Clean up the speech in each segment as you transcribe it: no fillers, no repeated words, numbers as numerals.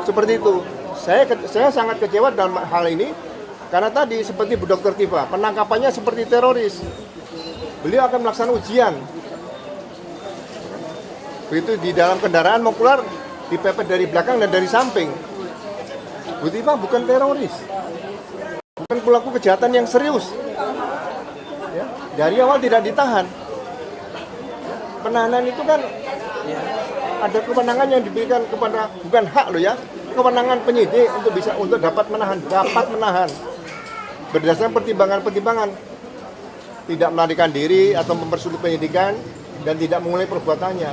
Seperti itu. Saya sangat kecewa dalam hal ini karena tadi seperti Bu Dr. Tifa, penangkapannya seperti teroris. Beliau akan melaksanakan ujian. Begitu di dalam kendaraan mau keluar, dipepet dari belakang dan dari samping. Bu Tifa bukan teroris, bukan pelaku kejahatan yang serius. Ya, dari awal tidak ditahan. Penahanan itu kan ada kewenangan yang diberikan kepada, bukan hak loh ya, kewenangan penyidik untuk dapat menahan berdasarkan pertimbangan-pertimbangan, tidak melarikan diri atau mempersulit penyidikan dan tidak mengulangi perbuatannya.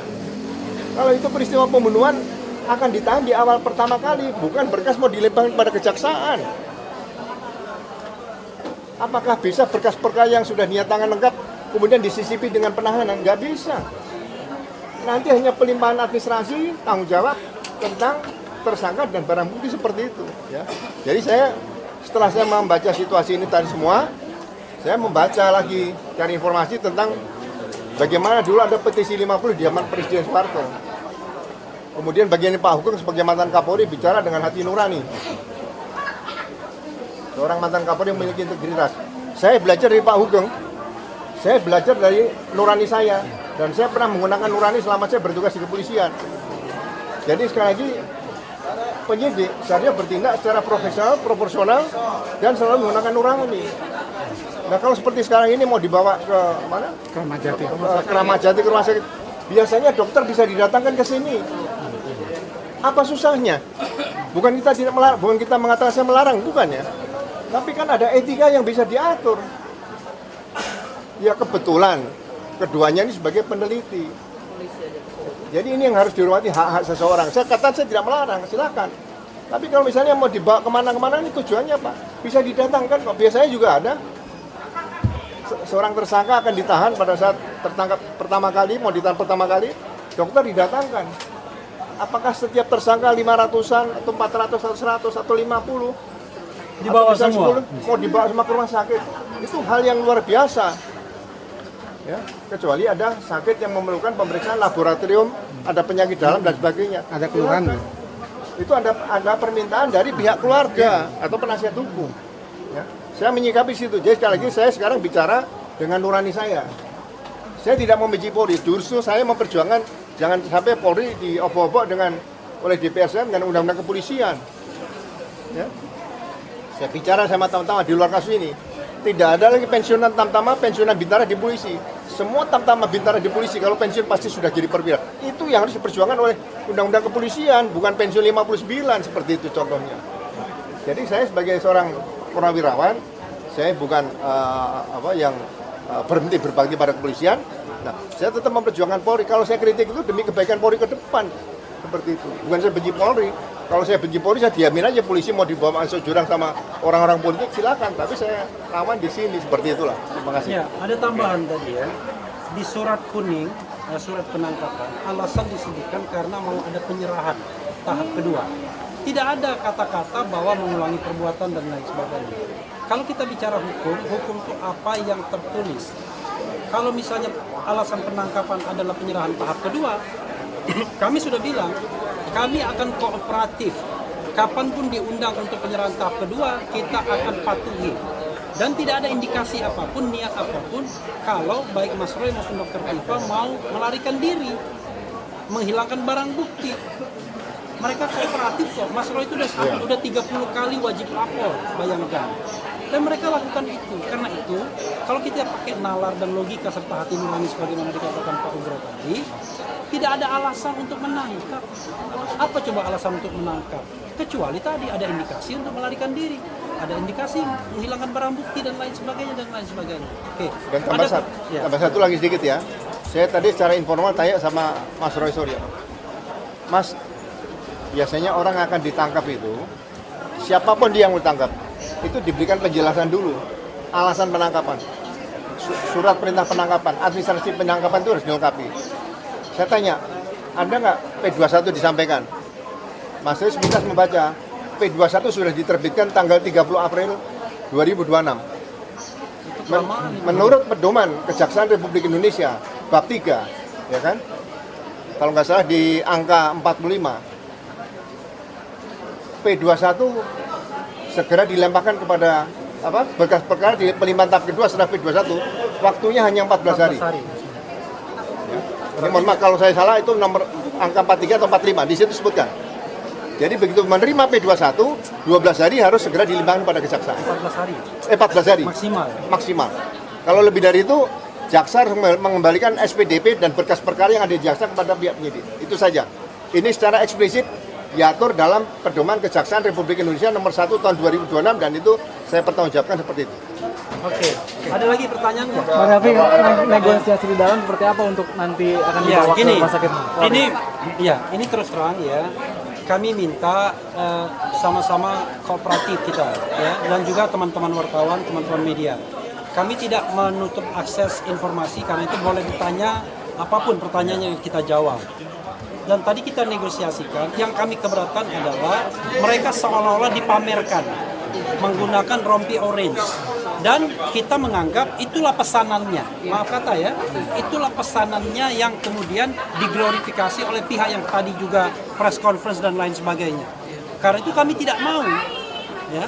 Kalau itu peristiwa pembunuhan akan ditahan di awal pertama kali, bukan berkas mau dilempar pada kejaksaan. Apakah bisa berkas-berkas yang sudah dinyatakan lengkap kemudian disisipi dengan penahanan? Nggak bisa. Nanti hanya pelimpahan administrasi, tanggung jawab tentang tersangka dan barang bukti seperti itu. Ya. Jadi setelah saya membaca situasi ini tadi semua, saya membaca lagi, cari informasi tentang bagaimana dulu ada petisi 50 di zaman Presiden Soeharto. Kemudian bagian Pak Hugeng sebagai mantan Kapolri bicara dengan hati nurani. Seorang mantan Kapolri yang memiliki integritas. Saya belajar dari Pak Hugeng, saya belajar dari nurani saya. Dan saya pernah menggunakan nurani selama saya bertugas di kepolisian. Jadi sekali lagi, penyidik seharusnya bertindak secara profesional, proporsional, dan selalu menggunakan nurani. Nah kalau seperti sekarang ini mau dibawa ke mana? Kramat Jati, ke rumah sakit. Biasanya dokter bisa didatangkan ke sini. Apa susahnya? Bukan kita tidak melarang, bukan kita mengatakan saya melarang, bukan ya. Tapi kan ada etika yang bisa diatur. Ya kebetulan keduanya ini sebagai peneliti. Jadi ini yang harus dihormati, hak-hak seseorang. Saya tidak melarang, silakan. Tapi kalau misalnya mau dibawa kemana-kemana, ini tujuannya Pak. Bisa didatangkan kok. Biasanya juga ada. Seorang tersangka akan ditahan pada saat tertangkap pertama kali, mau ditahan pertama kali, dokter didatangkan. Apakah setiap tersangka 500-an, atau 400, atau 100, atau 50? Dibawa semua? 10, mau dibawa semua ke rumah sakit. Itu hal yang luar biasa. Ya, kecuali ada sakit yang memerlukan pemeriksaan laboratorium, ada penyakit dalam dan sebagainya. Ada keluhan. Itu ada permintaan dari pihak keluarga atau penasihat hukum. Ya, saya menyikapi situ. Jadi sekali lagi saya sekarang bicara dengan nurani saya. Saya tidak membenci Polri, justru saya memperjuangkan jangan sampai Polri diobok-obok oleh DPR dengan undang-undang kepolisian. Ya. Saya bicara sama teman-teman di luar kasus ini. Tidak ada lagi pensiunan tamtama, pensiunan bintara di polisi. Semua tamtama bintara di polisi kalau pensiun pasti sudah jadi perwira. Itu yang harus diperjuangkan oleh undang-undang kepolisian, bukan pensiun 59 seperti itu contohnya. Jadi saya sebagai seorang purnawirawan, saya bukan berhenti berbakti pada kepolisian. Nah, saya tetap memperjuangkan Polri. Kalau saya kritik itu demi kebaikan Polri ke depan. Seperti itu. Bukan saya benci Polri. Kalau saya benci Polri, saya diamin aja polisi mau dibawa masuk jurang sama orang-orang politik, silakan. Tapi saya lawan di sini, seperti itulah. Terima kasih. Ya, ada tambahan tadi ya. Di surat kuning, surat penangkapan, alasan disebutkan karena mau ada penyerahan tahap kedua. Tidak ada kata-kata bahwa mengulangi perbuatan dan lain sebagainya. Kalau kita bicara hukum itu apa yang tertulis. Kalau misalnya alasan penangkapan adalah penyerahan tahap kedua, kami sudah bilang, kami akan kooperatif. Kapanpun diundang untuk penyerahan tahap kedua, kita akan patuhi. Dan tidak ada indikasi apapun, niat apapun, kalau baik Mas Roy maupun Dr. Tifa mau melarikan diri, menghilangkan barang bukti. Mereka kooperatif kok. Mas Roy itu udah 30 kali wajib lapor, bayangkan. Dan mereka lakukan itu. Karena itu, kalau kita pakai nalar dan logika serta hati nurani sebagaimana dikatakan Pak Ugro tadi, tidak ada alasan untuk menangkap. Apa coba alasan untuk menangkap? Kecuali tadi ada indikasi untuk melarikan diri, ada indikasi menghilangkan barang bukti dan lain sebagainya dan lain sebagainya. Oke. Dan tambah satu lagi sedikit ya. Saya tadi secara informal tanya sama Mas Roy Suryo. Mas, biasanya orang akan ditangkap itu, siapapun dia yang ditangkap, itu diberikan penjelasan dulu, alasan penangkapan, surat perintah penangkapan, administrasi penangkapan itu harus dilengkapi. Saya tanya, ada nggak P21 disampaikan? Mas Roy sepintas membaca, P21 sudah diterbitkan tanggal 30 April 2026. Menurut pedoman Kejaksaan Republik Indonesia, bab 3, ya kan? Kalau nggak salah di angka 45. P21 segera dilemparkan kepada berkas perkara di pelimpahan tahap kedua setelah P21, waktunya hanya 14 hari. Ini mohon maaf kalau saya salah, itu nomor angka 43 atau 45 di situ sebutkan. Jadi begitu menerima P21, 12 hari harus segera dilimpahkan pada kejaksaan. 14 hari. 14 hari. Maksimal. Kalau lebih dari itu, jaksa harus mengembalikan SPDP dan berkas perkara yang ada di jaksa kepada pihak penyidik. Itu saja. Ini secara eksplisit diatur dalam Pedoman Kejaksaan Republik Indonesia nomor 1 tahun 2026 dan itu saya pertanggungjawabkan seperti itu. Oke. Ada lagi pertanyaan? Bang Raffi, negosiasi di dalam seperti apa untuk nanti akan dibawa ke rumah sakit? Ini terus terang ya. Kami minta sama-sama kooperatif kita ya, dan juga teman-teman wartawan, teman-teman media. Kami tidak menutup akses informasi karena itu boleh ditanya apapun pertanyaannya yang kita jawab. Dan tadi kita negosiasikan, yang kami keberatan adalah mereka seolah-olah dipamerkan menggunakan rompi orange. Dan kita menganggap itulah pesanannya, maaf kata ya, itulah pesanannya yang kemudian diglorifikasi oleh pihak yang tadi juga press conference dan lain sebagainya. Karena itu kami tidak mau, ya,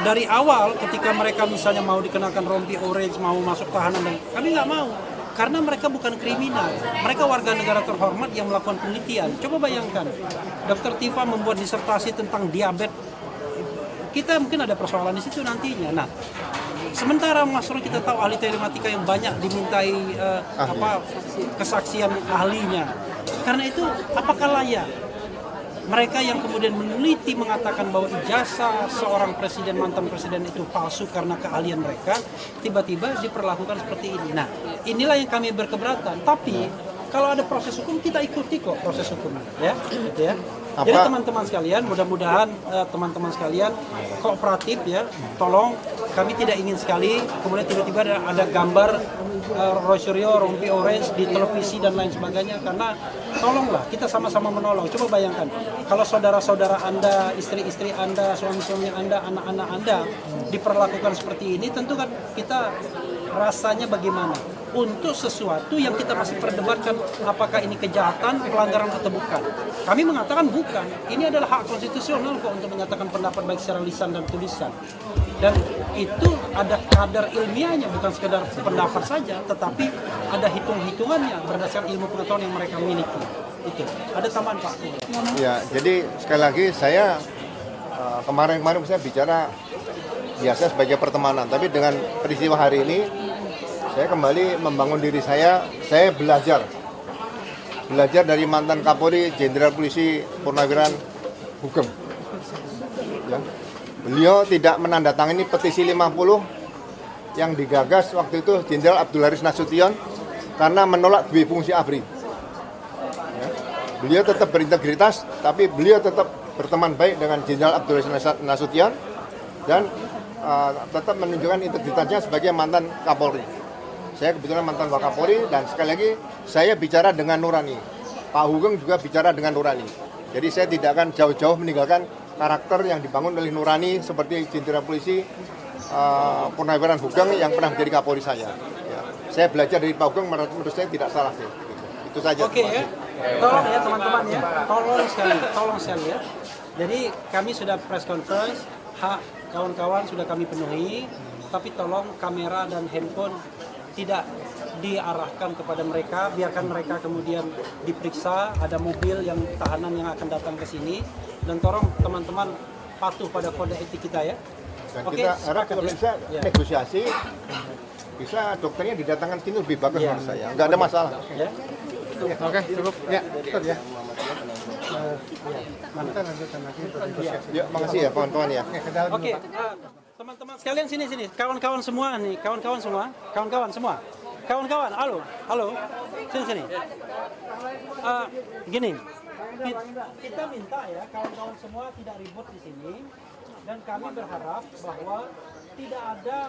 dari awal ketika mereka misalnya mau dikenakan rompi orange, mau masuk tahanan, dan kami nggak mau. Karena mereka bukan kriminal, mereka warga negara terhormat yang melakukan penelitian. Coba bayangkan, Dr. Tifa membuat disertasi tentang diabetes. Kita mungkin ada persoalan di situ nantinya. Nah, sementara Mas Roy kita tahu ahli telematika yang banyak dimintai kesaksian ahlinya. Karena itu apakah layak mereka yang kemudian meneliti mengatakan bahwa ijazah seorang presiden, mantan presiden itu palsu karena keahlian mereka, tiba-tiba diperlakukan seperti ini. Nah, inilah yang kami berkeberatan. Tapi kalau ada proses hukum, kita ikuti kok proses hukumnya, ya, gitu ya. Jadi teman-teman sekalian, mudah-mudahan teman-teman sekalian kooperatif ya. Tolong, kami tidak ingin sekali kemudian tiba-tiba ada gambar Roy Suryo rompi orange di televisi dan lain sebagainya, karena tolonglah kita sama-sama menolong. Coba bayangkan kalau saudara-saudara Anda, istri-istri Anda, suami-suami Anda, anak-anak Anda diperlakukan seperti ini, tentu kan kita rasanya bagaimana untuk sesuatu yang kita masih perdebatkan apakah ini kejahatan, pelanggaran atau bukan. Kami mengatakan bukan. Ini adalah hak konstitusional kok untuk menyatakan pendapat baik secara lisan dan tulisan. Dan itu ada kadar ilmiahnya, bukan sekedar pendapat saja, tetapi ada hitung-hitungannya berdasarkan ilmu pengetahuan yang mereka miliki. Itu. Ada tambahan Pak? Ya, jadi sekali lagi saya kemarin-kemarin saya bicara biasa sebagai pertemanan, tapi dengan peristiwa hari ini saya kembali membangun diri saya belajar dari mantan Kapolri Jenderal Polisi Purnawiran Hugeng. Ya. Beliau tidak menandatangani petisi 50 yang digagas waktu itu Jenderal Abdul Haris Nasution karena menolak dua fungsi ABRI. Ya. Beliau tetap berintegritas, tapi beliau tetap berteman baik dengan Jenderal Abdul Haris Nasution dan tetap menunjukkan integritasnya sebagai mantan Kapolri. Saya kebetulan mantan Wakapolri dan sekali lagi saya bicara dengan nurani. Pak Hugeng juga bicara dengan nurani. Jadi saya tidak akan jauh-jauh meninggalkan karakter yang dibangun oleh nurani seperti Jenderal Polisi Purnawiran Hugeng yang pernah menjadi Kapolri saya. Ya. Saya belajar dari Pak Hugeng, menurut saya tidak salah. Itu saja. Oke ya, tolong ya teman-teman ya, tolong sekali ya. Jadi kami sudah press conference, hak kawan-kawan sudah kami penuhi, tapi tolong kamera dan handphone tidak diarahkan kepada mereka, biarkan mereka kemudian diperiksa, ada mobil yang tahanan yang akan datang ke sini, dan tolong teman-teman patuh pada kode etik kita ya. Dan kita harap kalau bisa negosiasi, bisa dokternya didatangkan sini lebih bagus menurut saya, nggak ada masalah. Ya. Oke, cukup. Ya, betul ya. Ya, makasih ya kawan-kawan ya. Oke, teman-teman sekalian sini, kawan-kawan semua nih, kawan-kawan semua, halo, sini. Gini, kita minta ya kawan-kawan semua tidak ribut di sini, dan kami berharap bahwa tidak ada